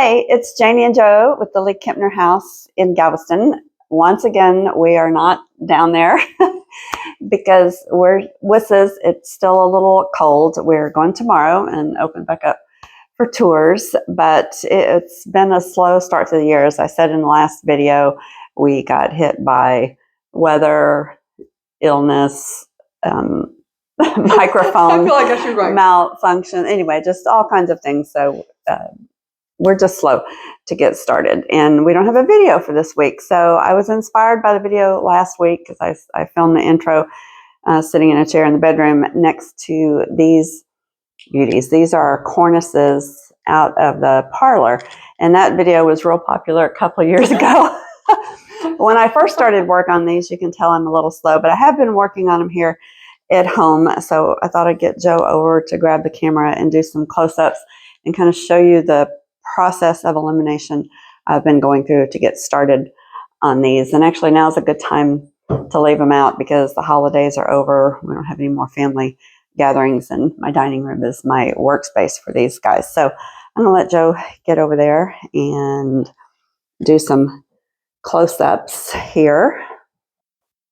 Hey, it's Janie and Joe with the League-Kempner house in Galveston. Once again, we are not down there because it's still a little cold. We're going tomorrow and open back up for tours, but it's been a slow start to the year. As I said in the last video, we got hit by weather, illness, microphone malfunction. Anyway, just all kinds of things. So we're just slow to get started, and we don't have a video for this week. So I was inspired by the video last week because I filmed the intro sitting in a chair in the bedroom next to these beauties. These are cornices out of the parlor, and that video was real popular a couple of years ago. When I first started work on these, you can tell I'm a little slow, but I have been working on them here at home. So I thought I'd get Joe over to grab the camera and do some close-ups and kind of show you the process of elimination I've been going through to get started on these. And actually now is a good time to leave them out because the holidays are over. We don't have any more family gatherings, and my dining room is my workspace for these guys. So I'm gonna let Joe get over there and do some close-ups here.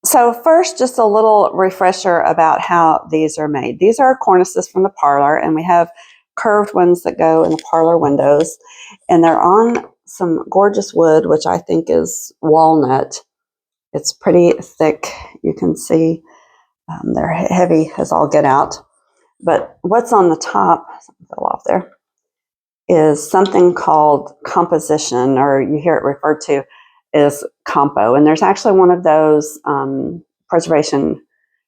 So first, just a little refresher about how these are made. These are cornices from the parlor, and we have curved ones that go in the parlor windows, and they're on some gorgeous wood, which I think is walnut. It's pretty thick. You can see they're heavy as all get out. But what's on the top, something fell off there, is something called composition, or you hear it referred to as compo. And there's actually one of those preservation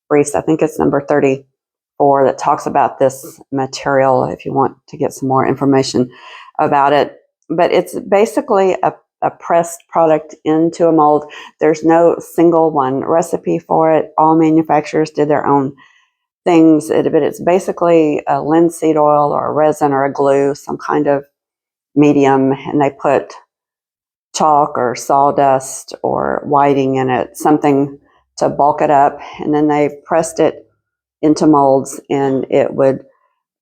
briefs, I think it's number 34, that talks about this material if you want to get some more information about it. But it's basically a pressed product into a mold. There's no single one recipe for it. All manufacturers did their own things, but it's basically a linseed oil or a resin or a glue, some kind of medium, and they put chalk or sawdust or whiting in it, something to bulk it up, and then they pressed it into molds and it would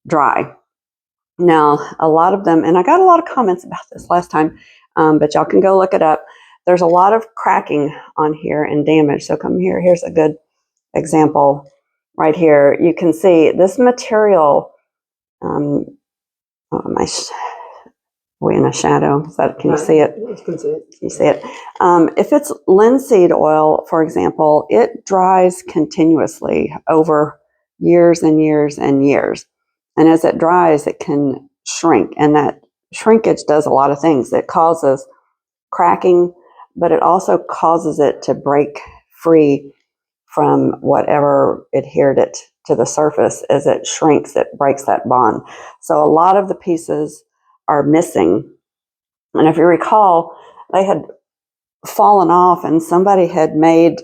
dry. Now, a lot of them, and I got a lot of comments about this last time, but y'all can go look it up. There's a lot of cracking on here and damage. So come here, here's a good example right here. You can see this material, way in a shadow. Can you see it? Can you see it? If it's linseed oil, for example, it dries continuously over years and years and years. And as it dries, it can shrink. And that shrinkage does a lot of things. It causes cracking, but it also causes it to break free from whatever adhered it to the surface. As it shrinks, it breaks that bond. So a lot of the pieces are missing. And if you recall, they had fallen off and somebody had made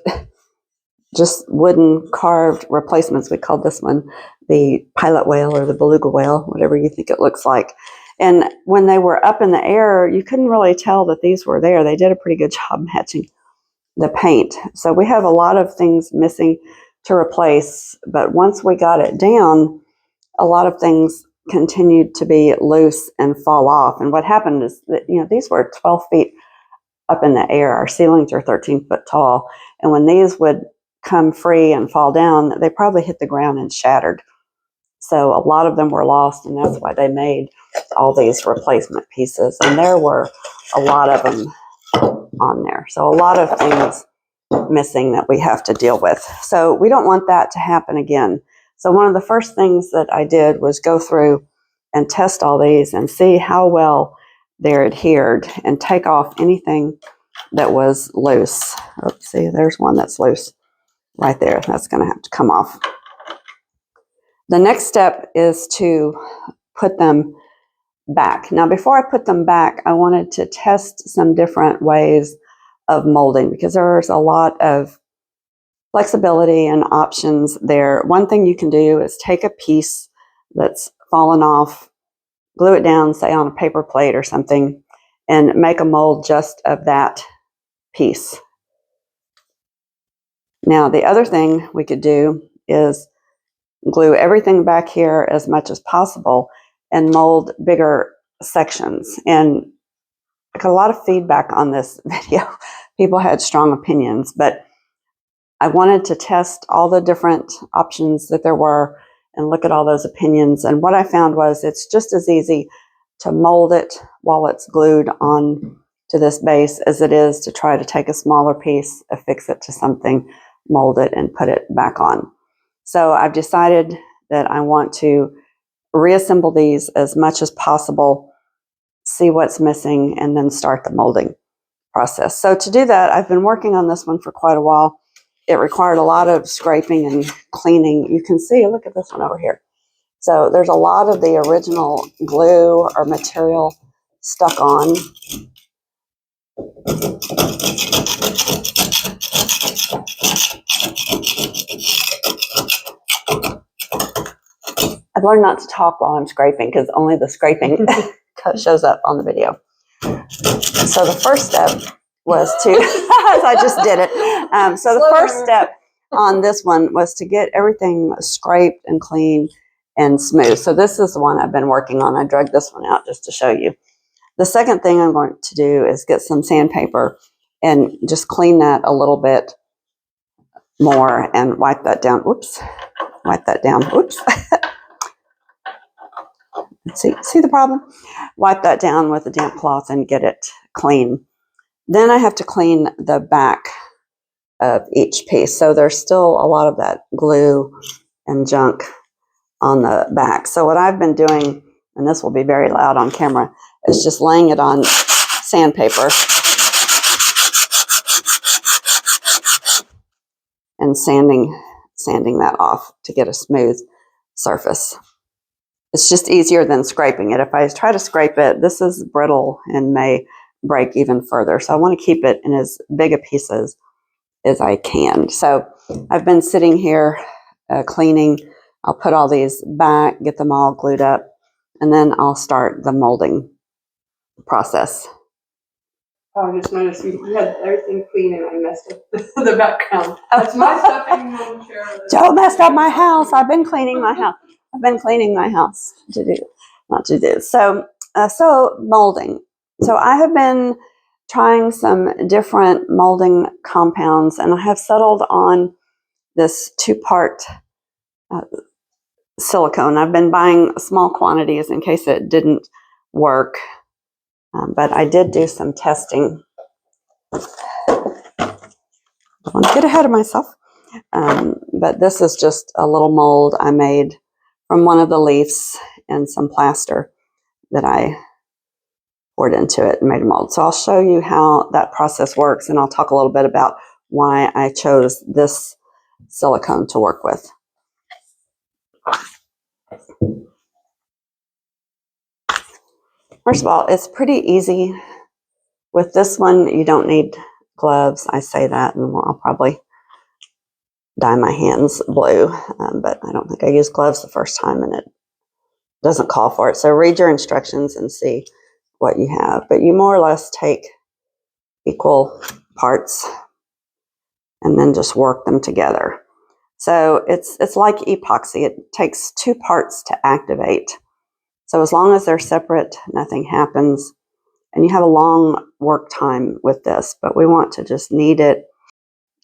just wooden carved replacements. We called this one the pilot whale or the beluga whale, whatever you think it looks like. And when they were up in the air, you couldn't really tell that these were there. They did a pretty good job matching the paint. So we have a lot of things missing to replace, but once we got it down, a lot of things continued to be loose and fall off. And what happened is that, these were 12 feet up in the air. Our ceilings are 13 foot tall. And when these would come free and fall down, they probably hit the ground and shattered. So a lot of them were lost, and that's why they made all these replacement pieces. And there were a lot of them on there. So a lot of things missing that we have to deal with. So we don't want that to happen again. So one of the first things that I did was go through and test all these and see how well they're adhered and take off anything that was loose. Oops, see, there's one that's loose right there. That's going to have to come off. The next step is to put them back. Now, before I put them back, I wanted to test some different ways of molding because there's a lot of flexibility and options there. One thing you can do is take a piece that's fallen off, glue it down, say on a paper plate or something, and make a mold just of that piece. Now, the other thing we could do is glue everything back here as much as possible and mold bigger sections. And I got a lot of feedback on this video. People had strong opinions, but I wanted to test all the different options that there were and look at all those opinions. And what I found was it's just as easy to mold it while it's glued on to this base as it is to try to take a smaller piece, affix it to something, mold it, and put it back on. So I've decided that I want to reassemble these as much as possible, see what's missing, and then start the molding process. So to do that, I've been working on this one for quite a while. It required a lot of scraping and cleaning. You can see, look at this one over here. So there's a lot of the original glue or material stuck on. I've learned not to talk while I'm scraping because only the scraping shows up on the video. So the first step was to, I just did it. So the first step on this one was to get everything scraped and clean and smooth. So this is the one I've been working on. I dragged this one out just to show you. The second thing I'm going to do is get some sandpaper and just clean that a little bit more and wipe that down. Whoops, wipe that down. Whoops. See the problem? Wipe that down with a damp cloth and get it clean. Then I have to clean the back of each piece. So there's still a lot of that glue and junk on the back. So what I've been doing, and this will be very loud on camera, is just laying it on sandpaper and sanding that off to get a smooth surface. It's just easier than scraping it. If I try to scrape it, this is brittle and may break even further. So I want to keep it in as big a pieces as I can. So I've been sitting here cleaning. I'll put all these back, get them all glued up, and then I'll start the molding process. Oh, I just noticed you had everything clean and I messed up the background. That's my stuff hanging on the chair. Joe messed up my house. I've been cleaning my house. I've been cleaning my house not to do. So molding. So I have been trying some different molding compounds, and I have settled on this 2-part silicone. I've been buying small quantities in case it didn't work, but I did do some testing. I want to get ahead of myself. But this is just a little mold I made from one of the leaves and some plaster that I poured into it and made a mold. So I'll show you how that process works, and I'll talk a little bit about why I chose this silicone to work with. First of all, it's pretty easy. With this one, you don't need gloves. I say that, and I'll probably dye my hands blue, but I don't think I used gloves the first time, and it doesn't call for it. So read your instructions and see what you have. But you more or less take equal parts and then just work them together. So it's like epoxy. It takes 2 parts to activate. So as long as they're separate, nothing happens. And you have a long work time with this, but we want to just knead it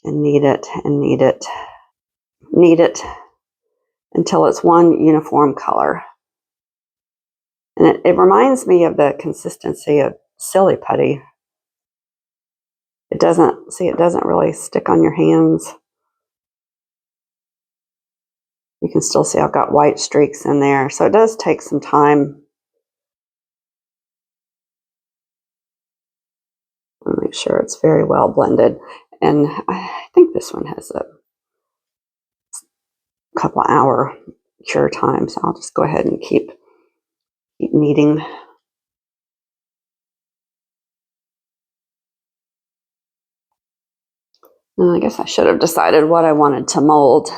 and knead it and knead it, knead it until it's one uniform color. And it reminds me of the consistency of silly putty. It doesn't really stick on your hands. You can still see I've got white streaks in there. So it does take some time. I'll make sure it's very well blended. And I think this one has a couple hour cure time. So I'll just go ahead and keep kneading. I guess I should have decided what I wanted to mold.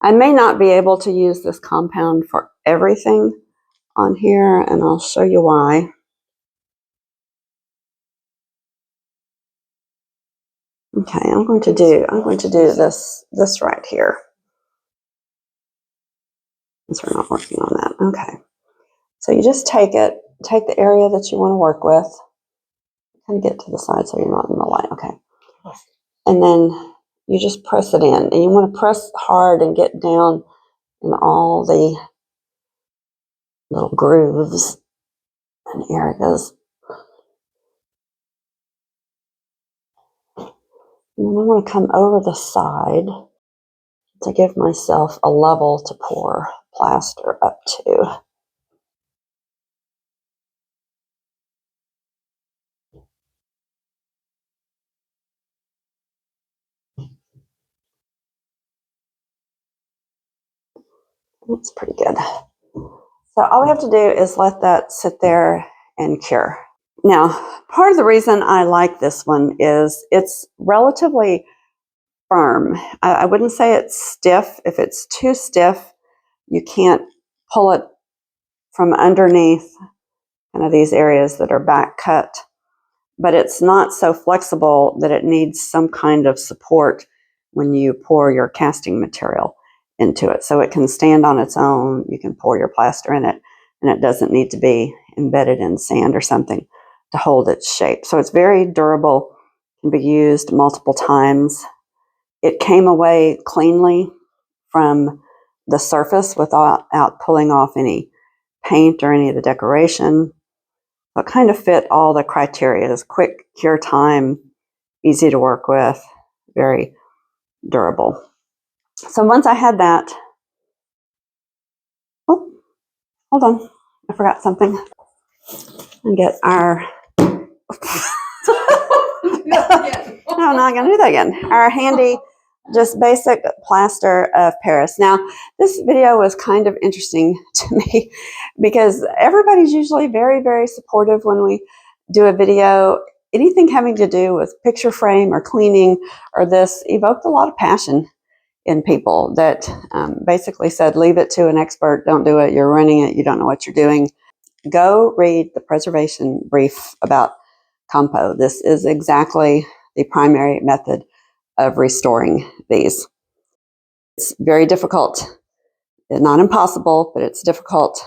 I may not be able to use this compound for everything on here, and I'll show you why. Okay, I'm going to do this right here. Since we're not working on that. Okay. So you just take it take the area that you want to work with. Kind of get to the side so you're not in the light. Okay. And then you just press it in. And you want to press hard and get down in all the little grooves and areas. And then I want to come over the side to give myself a level to pour plaster up to. That's pretty good. So all we have to do is let that sit there and cure. Now, part of the reason I like this one is it's relatively firm. I wouldn't say it's stiff. If it's too stiff, you can't pull it from underneath kind of these areas that are back cut. But it's not so flexible that it needs some kind of support when you pour your casting material into it. So it can stand on its own. You can pour your plaster in it, and it doesn't need to be embedded in sand or something to hold its shape. So it's very durable, can be used multiple times. It came away cleanly from the surface without pulling off any paint or any of the decoration. It kind of fit all the criteria. It's quick cure time, easy to work with, very durable. So once I had that, oh, hold on, I forgot something. And get our, no, I'm not going to do that again. Our handy, just basic plaster of Paris. Now, this video was kind of interesting to me because everybody's usually very, very supportive when we do a video. Anything having to do with picture frame or cleaning or this evoked a lot of passion in people that basically said, leave it to an expert, don't do it, you're running it, you don't know what you're doing. Go read the preservation brief about compo. This is exactly the primary method of restoring these. It's very difficult, not impossible, but it's difficult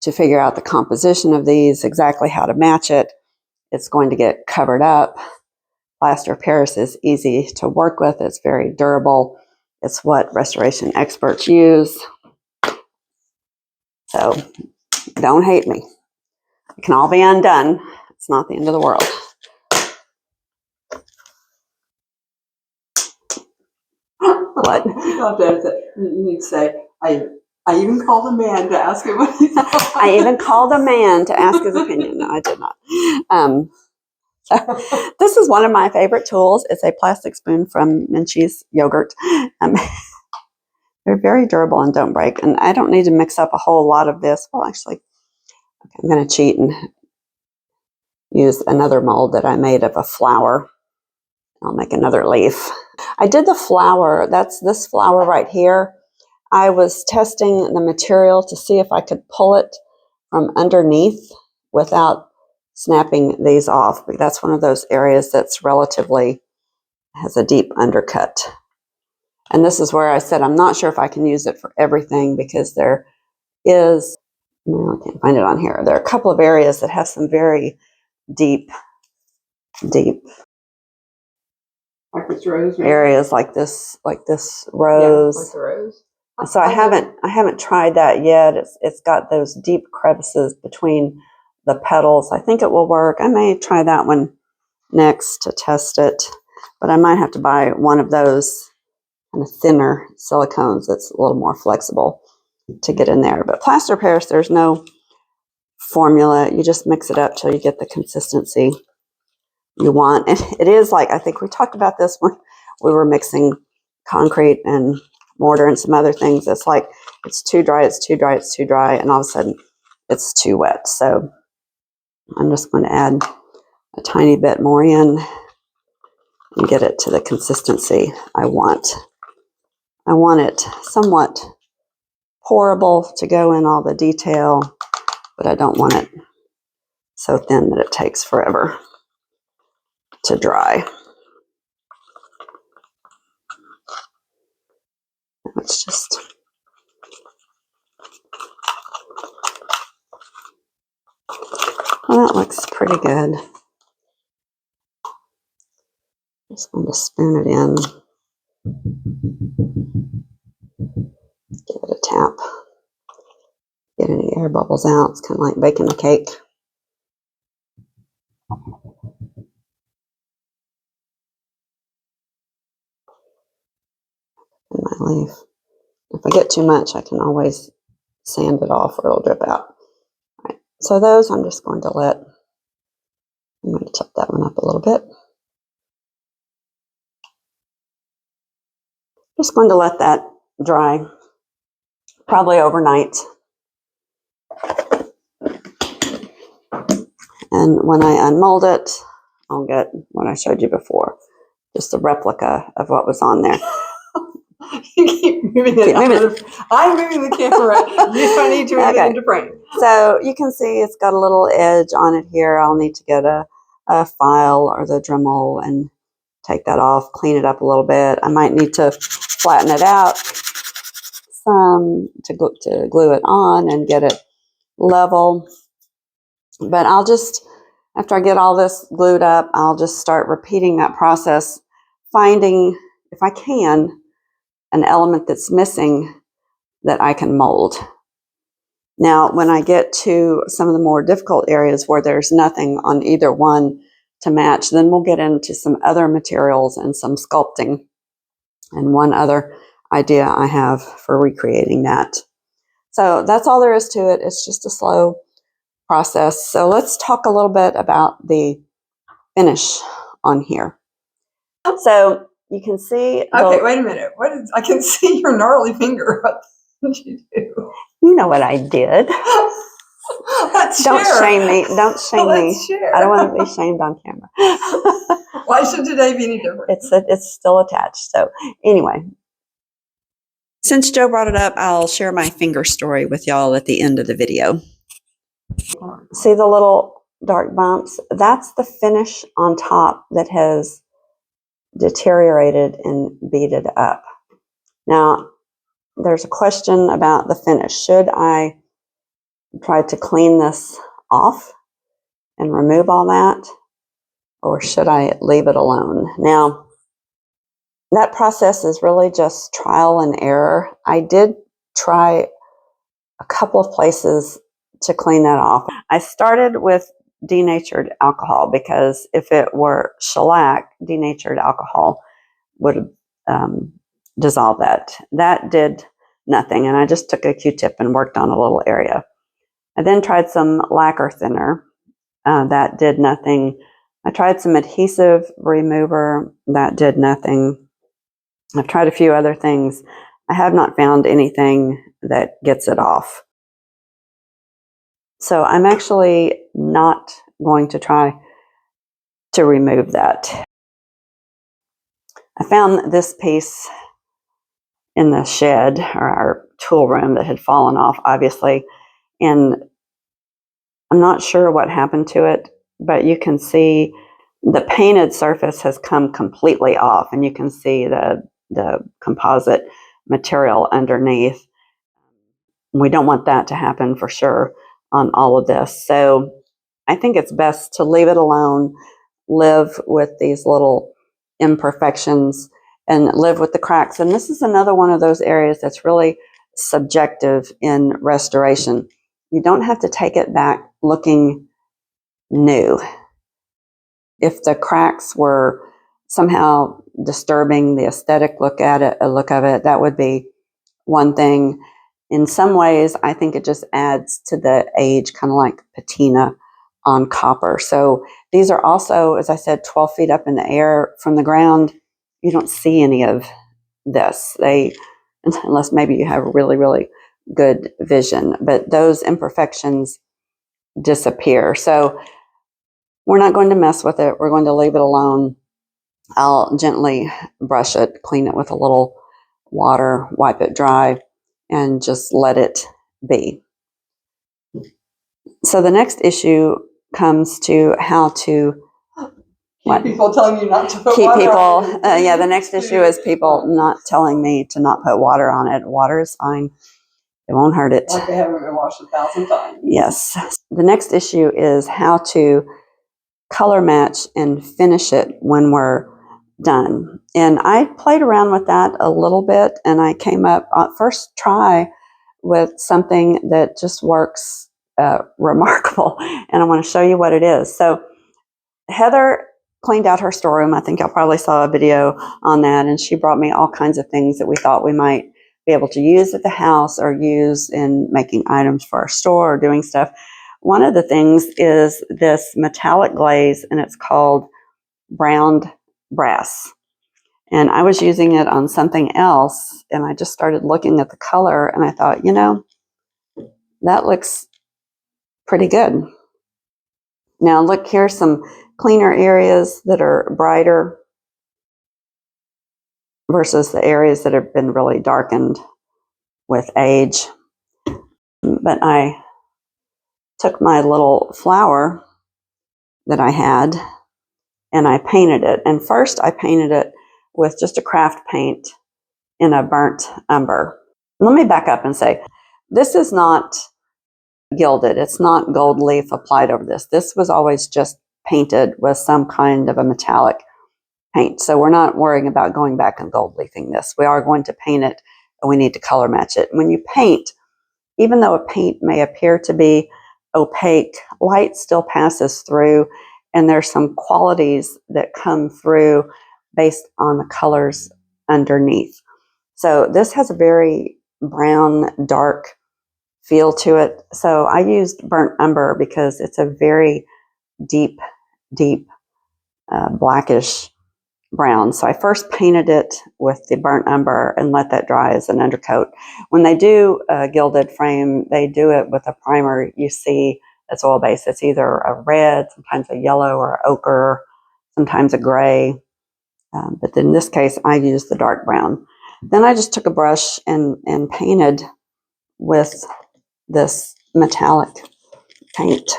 to figure out the composition of these, exactly how to match it. It's going to get covered up. Plaster of Paris is easy to work with. It's very durable. It's what restoration experts use. So don't hate me. It can all be undone. It's not the end of the world. What? You need to say, I even called a man to ask him what he thought. I even called a man to ask his opinion. No, I did not. This is one of my favorite tools. It's a plastic spoon from Minchie's yogurt. They're very durable and don't break. And I don't need to mix up a whole lot of this. Well, actually, okay, I'm going to cheat and use another mold that I made of a flower. I'll make another leaf. I did the flower. That's this flower right here. I was testing the material to see if I could pull it from underneath without snapping these off. That's one of those areas that's relatively has a deep undercut. And this is where I said I'm not sure if I can use it for everything because there is, well, I can't find it on here. There are a couple of areas that have some very deep Like this rose, maybe? areas like this rose. Yeah, like the rose. So I haven't tried that yet. It's got those deep crevices between the petals. I think it will work. I may try that one next to test it, but I might have to buy one of those kind of thinner silicones that's a little more flexible to get in there. But plaster of Paris, there's no formula. You just mix it up till you get the consistency you want. And it is like, I think we talked about this when we were mixing concrete and mortar and some other things. It's like it's too dry, it's too dry, it's too dry, and all of a sudden it's too wet. So I'm just going to add a tiny bit more in and get it to the consistency I want. I want it somewhat pourable to go in all the detail, but I don't want it so thin that it takes forever to dry. Let's just That looks pretty good. Just going to spoon it in. Give it a tap. Get any air bubbles out. It's kind of like baking a cake. In my leaf. If I get too much, I can always sand it off or it'll drip out. All right. So those I'm just going to let, I'm going to chop that one up a little bit. Just going to let that dry, probably overnight. And when I unmold it, I'll get what I showed you before, just a replica of what was on there. You keep moving it. I'm moving the camera. I need to move it into frame. So you can see it's got a little edge on it here. I'll need to get a file or the Dremel and take that off, clean it up a little bit. I might need to flatten it out some to glue it on and get it level. But I'll just, after I get all this glued up, I'll just start repeating that process, finding, if I can, an element that's missing that I can mold. Now, when I get to some of the more difficult areas where there's nothing on either one to match, then we'll get into some other materials and some sculpting. And one other idea I have for recreating that. So that's all there is to it. It's just a slow process. So let's talk a little bit about the finish on here. So you can see. Okay, wait a minute. What is? I can see your gnarly finger. What did you do? You know what I did. Don't shame me. Don't shame me. Share. I don't want to be shamed on camera. Why should today be any different? It's still attached. So anyway, since Joe brought it up, I'll share my finger story with y'all at the end of the video. See the little dark bumps? That's the finish on top that has deteriorated and beaded up. Now, there's a question about the finish. Should I try to clean this off and remove all that, or should I leave it alone? Now, that process is really just trial and error. I did try a couple of places to clean that off. I started with denatured alcohol because if it were shellac, denatured alcohol would dissolve that. That did nothing, and I just took a Q-tip and worked on a little area. I then tried some lacquer thinner. That did nothing. I tried some adhesive remover. That did nothing. I've tried a few other things. I have not found anything that gets it off. So I'm actually not going to try to remove that. I found this piece in the shed or our tool room that had fallen off, obviously, and I'm not sure what happened to it, but you can see the painted surface has come completely off, and you can see the composite material underneath. We don't want that to happen for sure on all of this. So I think it's best to leave it alone, live with these little imperfections, and live with the cracks. And this is another one of those areas that's really subjective in restoration. You don't have to take it back looking new. If the cracks were somehow disturbing the aesthetic look of it, that would be one thing. In some ways, I think it just adds to the age, kind of like patina on copper. So these are also, as I said, 12 feet up in the air from the ground. You don't see any of this. Unless maybe you have really, really good vision, but those imperfections disappear. So we're not going to mess with it. We're going to leave it alone. I'll gently brush it, clean it with a little water, wipe it dry, and just let it be. So the next issue comes to how to keep people telling you not to put keep water people. on it. The next issue is people not telling me to not put water on it. Water is fine. It won't hurt it. Like they haven't been washed 1,000 times. Yes. The next issue is how to color match and finish it when we're done. And I played around with that a little bit, and I came up on first try with something that just works remarkable. And I want to show you what it is. So Heather cleaned out her storeroom. I think y'all probably saw a video on that, and she brought me all kinds of things that we thought we might be able to use at the house or use in making items for our store or doing stuff. One of the things is this metallic glaze, and it's called browned brass. And I was using it on something else, and I just started looking at the color, and I thought, you know, that looks pretty good. Now look, here's some cleaner areas that are brighter versus the areas that have been really darkened with age. But I took my little flower that I had and I painted it. And first I painted it with just a craft paint in a burnt umber. Let me back up and say, this is not gilded. It's not gold leaf applied over this. This was always just painted with some kind of a metallic paint. So we're not worrying about going back and gold leafing this. We are going to paint it, and we need to color match it. When you paint, even though a paint may appear to be opaque, light still passes through, and there's some qualities that come through based on the colors underneath. So this has a very brown, dark feel to it. So I used burnt umber because it's a very deep blackish brown. So I first painted it with the burnt umber and let that dry as an undercoat. When they do a gilded frame, they do it with a primer you see that's oil-based. It's either a red, sometimes a yellow or ochre, sometimes a gray. But in this case, I used the dark brown. Then I just took a brush and painted with this metallic paint.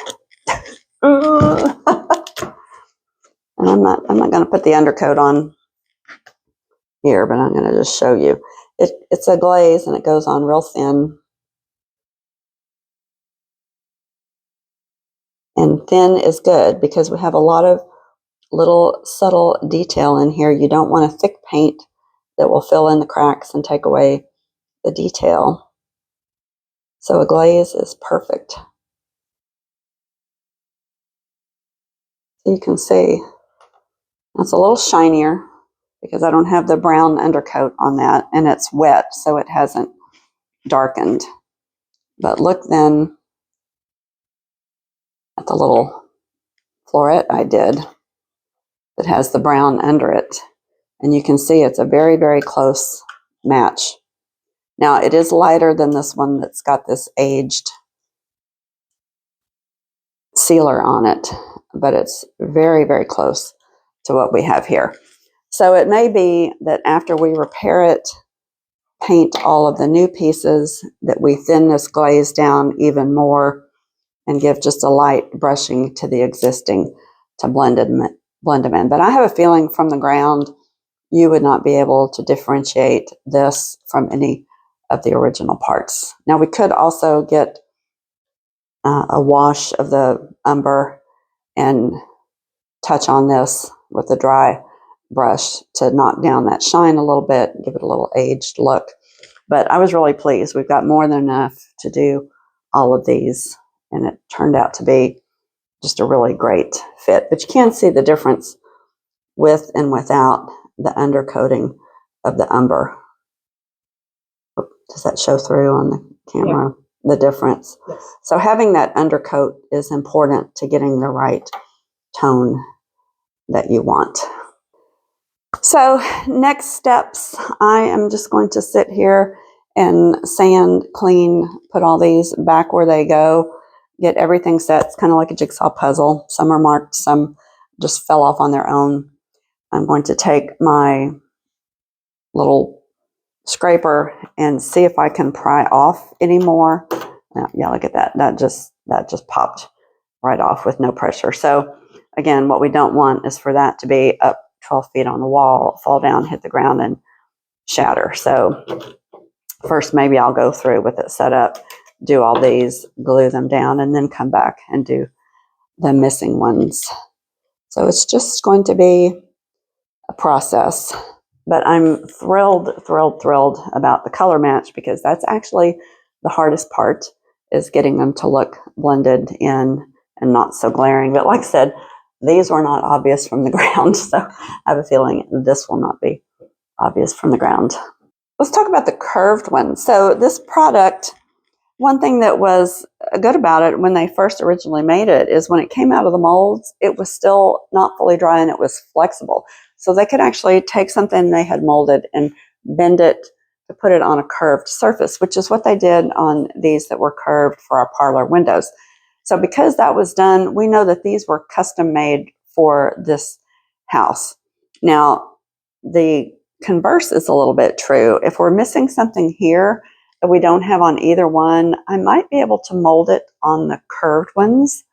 And I'm not going to put the undercoat on here, but I'm going to just show you. It's a glaze and it goes on real thin. And thin is good because we have a lot of little subtle detail in here. You don't want a thick paint that will fill in the cracks and take away the detail. So a glaze is perfect. So you can see it's a little shinier because I don't have the brown undercoat on that, and it's wet, so it hasn't darkened. But look then at the little floret I did that has the brown under it. And you can see it's a very, very close match. Now it is lighter than this one that's got this aged sealer on it, but it's very, very close to what we have here. So it may be that after we repair it, paint all of the new pieces, that we thin this glaze down even more and give just a light brushing to the existing to blend them in. But I have a feeling from the ground, you would not be able to differentiate this from any of the original parts. Now we could also get a wash of the umber and touch on this with a dry brush to knock down that shine a little bit, give it a little aged look. But I was really pleased. We've got more than enough to do all of these, and it turned out to be just a really great fit. But you can see the difference with and without the undercoating of the umber. Does that show through on the camera? Yeah. The difference. Yes. So having that undercoat is important to getting the right tone that you want. So next steps, I am just going to sit here and sand, clean, put all these back where they go, get everything set. It's kind of like a jigsaw puzzle. Some are marked, some just fell off on their own. I'm going to take my little scraper and see if I can pry off any more. Yeah, look at that. That just popped right off with no pressure. So again, what we don't want is for that to be up 12 feet on the wall, fall down, hit the ground, and shatter. So first maybe I'll go through with it set up, do all these, glue them down, and then come back and do the missing ones. So it's just going to be a process. But I'm thrilled about the color match, because that's actually the hardest part, is getting them to look blended in and not so glaring. But like I said, these were not obvious from the ground, so I have a feeling this will not be obvious from the ground. Let's talk about the curved one. So this product, one thing that was good about it when they first originally made it is when it came out of the molds, it was still not fully dry and it was flexible. So they could actually take something they had molded and bend it to put it on a curved surface, which is what they did on these that were curved for our parlor windows. So because that was done, we know that these were custom made for this house. Now, the converse is a little bit true. If we're missing something here that we don't have on either one, I might be able to mold it on the curved ones.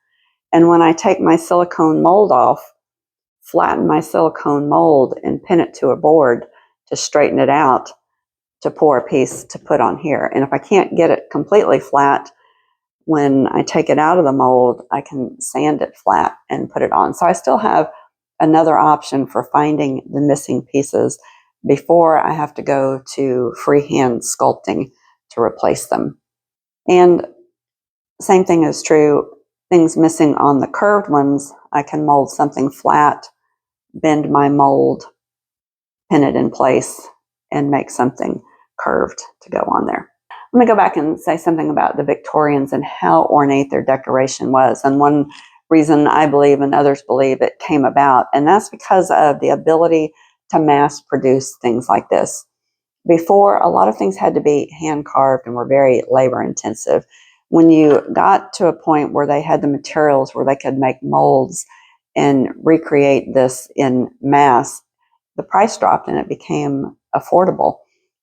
And when I take my silicone mold off, flatten my silicone mold and pin it to a board to straighten it out, to pour a piece to put on here. And if I can't get it completely flat, when I take it out of the mold, I can sand it flat and put it on. So I still have another option for finding the missing pieces before I have to go to freehand sculpting to replace them. And same thing is true, things missing on the curved ones, I can mold something flat, bend my mold, pin it in place, and make something curved to go on there. Let me go back and say something about the Victorians and how ornate their decoration was. And one reason I believe and others believe it came about, and that's because of the ability to mass produce things like this. Before, a lot of things had to be hand carved and were very labor intensive. When you got to a point where they had the materials where they could make molds and recreate this in mass, the price dropped and it became affordable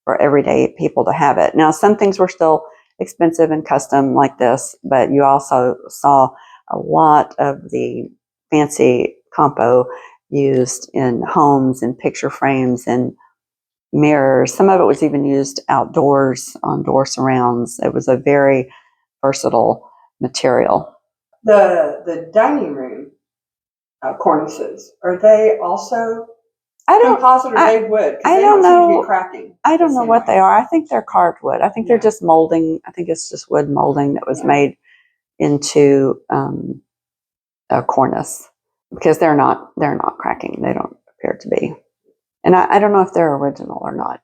for everyday people to have it. Now, some things were still expensive and custom like this, but you also saw a lot of the fancy compo used in homes and picture frames and mirrors. Some of it was even used outdoors on door surrounds. It was a very versatile material. The dining room cornices, are they also composite or they wood? I don't know. Seem to be cracking. I don't know what they are. I think they're carved wood. I think they're just molding. I think it's just wood molding that was made into a cornice, because they're not cracking. They don't appear to be. And I don't know if they're original or not.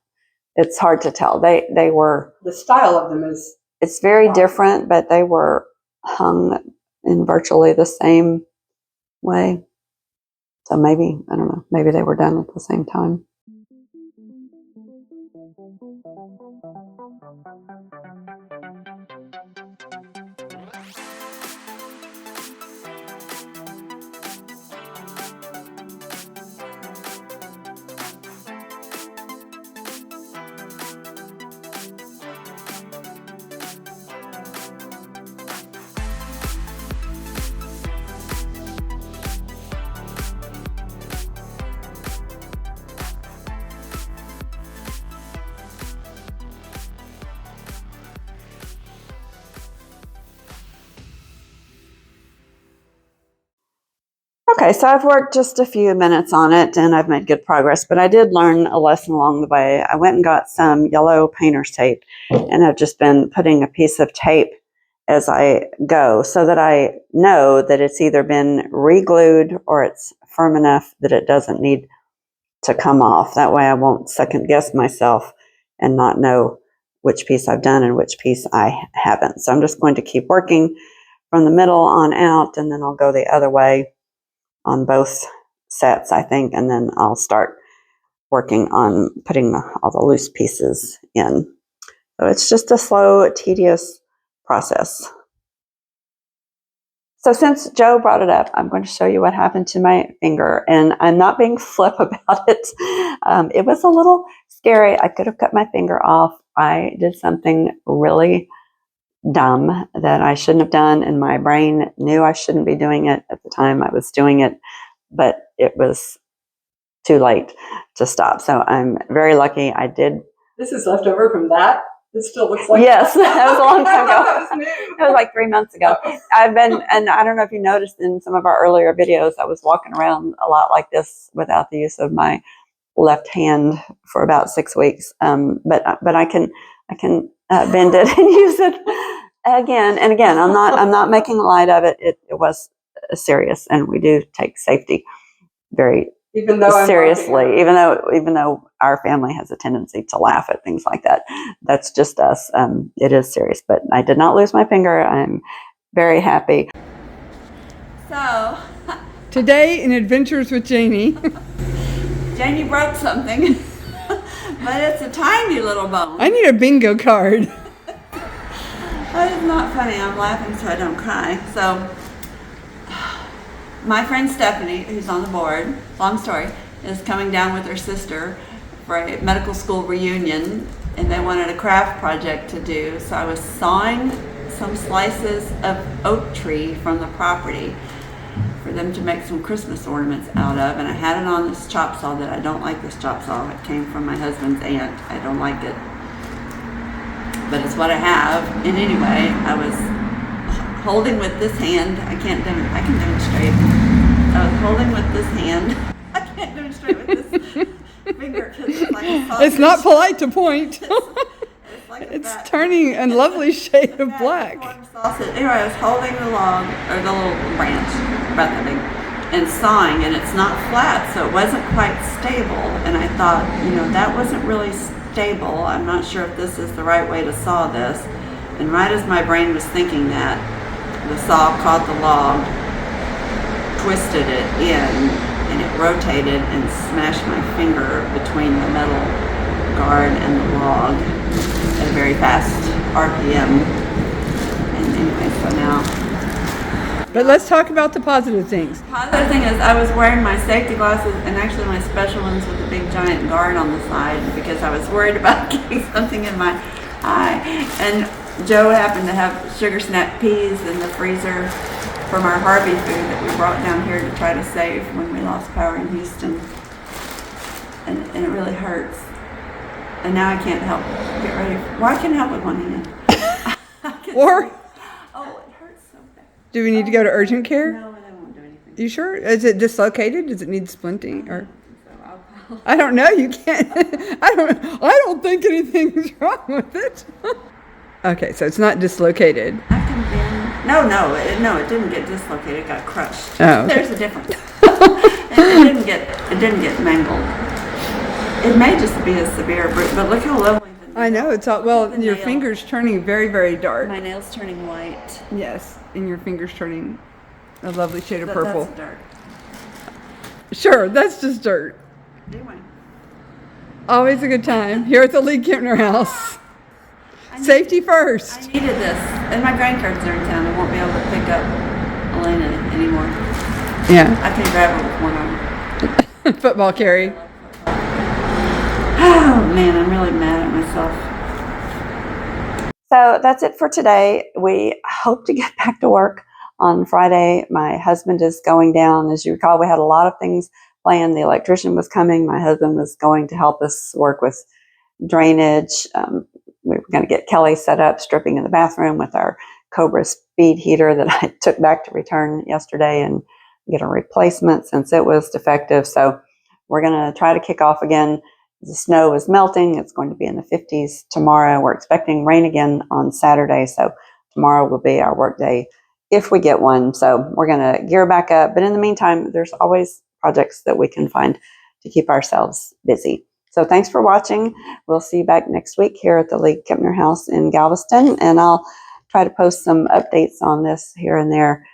It's hard to tell. They were. The style of them is. It's very different, but they were hung in virtually the same way. So maybe, I don't know, maybe they were done at the same time. Okay, so I've worked just a few minutes on it and I've made good progress, but I did learn a lesson along the way. I went and got some yellow painter's tape, and I've just been putting a piece of tape as I go so that I know that it's either been re-glued or it's firm enough that it doesn't need to come off. That way I won't second guess myself and not know which piece I've done and which piece I haven't. So I'm just going to keep working from the middle on out, and then I'll go the other way on both sets, I think, and then I'll start working on putting all the loose pieces in. So it's just a slow, tedious process. So since Joe brought it up, I'm going to show you what happened to my finger, and I'm not being flip about it. It was a little scary. I could have cut my finger off. I did something really dumb that I shouldn't have done, and my brain knew I shouldn't be doing it at the time I was doing it, but it was too late to stop. So I'm very lucky I did. This is left over from that? It still looks like Yes, that was a long time ago. That was new. It was like 3 months ago. I've been, and I don't know if you noticed in some of our earlier videos, I was walking around a lot like this without the use of my left hand for about 6 weeks. But I can bend it and use it again and again. I'm not making light of it. It was serious, and we do take safety very Even though seriously. Even though our family has a tendency to laugh at things like that, that's just us. It is serious. But I did not lose my finger. I'm very happy. So today in Adventures with Janie. Janie broke something, but it's a tiny little bone. I need a bingo card. That is not funny. I'm laughing so I don't cry. So my friend Stephanie, who's on the board, long story, is coming down with her sister for a medical school reunion, and they wanted a craft project to do. So I was sawing some slices of oak tree from the property for them to make some Christmas ornaments out of, and I had it on this chop saw that I don't like. This chop saw, it came from my husband's aunt. I don't like it, but it's what I have. And anyway, I was holding with this hand. I can demonstrate. I was holding with this hand. I can't demonstrate with this finger because it's like a sausage. It's not polite to point. It's like a It's fat- turning a lovely shade of black. Sausage. Anyway, I was holding the log, or the little branch, about that big, and sawing, and it's not flat, so it wasn't quite stable. And I thought, that wasn't really stable. I'm not sure if this is the right way to saw this. And right as my brain was thinking that, the saw caught the log, twisted it in, and it rotated and smashed my finger between the metal guard and the log at a very fast RPM. And anyway, so now. But let's talk about the positive things. Positive thing is I was wearing my safety glasses, and actually my special ones with a big giant guard on the side, because I was worried about getting something in my eye. And Joe happened to have sugar snap peas in the freezer from our Harvey food that we brought down here to try to save when we lost power in Houston. And it really hurts. And now I can't help get ready. Well, I can help with one hand. Or Oh, it hurts so bad. do we need to go to urgent care? No, they won't do anything. You sure? Is it dislocated? Does it need splinting? Or So I'll I don't know. You can't. I don't think anything's wrong with it. Okay, so it's not dislocated. I can bend. No, it didn't get dislocated. It got crushed. Oh, okay. There's a difference. it didn't get mangled. It may just be a severe bruise, but look how lovely. I know it's all. Well, The your nail. finger's turning very, very dark. My nail's turning white. Yes, and your finger's turning a lovely shade of purple. That's dirt. Sure, that's just dirt. Anyway, Always a good time here at the League-Kempner house. Safety first. I needed this, and my grandkids are in town. I won't be able to pick up Elena anymore. Yeah, I can grab her with one arm. football carry. Oh man, I'm really mad at myself. So that's it for today. We hope to get back to work on Friday. My husband is going down. As you recall, we had a lot of things planned. The electrician was coming. My husband was going to help us work with drainage. We were going to get Kelly set up, stripping in the bathroom with our Cobra speed heater that I took back to return yesterday, and get a replacement since it was defective. So we're going to try to kick off again. The snow is melting. It's going to be in the 50s tomorrow. We're expecting rain again on Saturday. So tomorrow will be our work day if we get one. So we're going to gear back up. But in the meantime, there's always projects that we can find to keep ourselves busy. So thanks for watching. We'll see you back next week here at the League-Kempner house in Galveston. And I'll try to post some updates on this here and there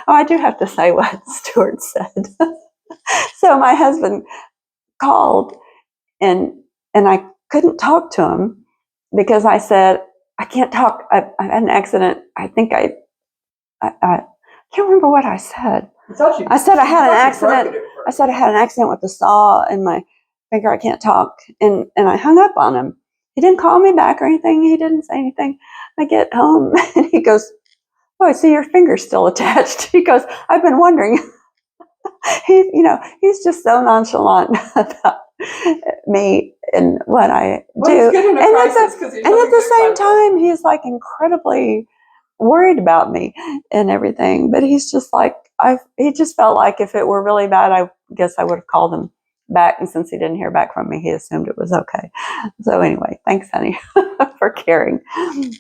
Oh, I do have to say what Stuart said. So my husband called, and I couldn't talk to him because I said, I can't talk. I had an accident. I think I can't remember what I said. I said I had an accident. I said I had an accident with the saw in my finger. I can't talk. And I hung up on him. He didn't call me back or anything. He didn't say anything. I get home and he goes, oh, I see your finger's still attached. He goes, I've been wondering. He's just so nonchalant about me and what I do. And at the same time, he's like incredibly worried about me and everything. But he's just like, he just felt like if it were really bad, I guess I would have called him back. And since he didn't hear back from me, he assumed it was okay. So anyway, thanks, honey, for caring.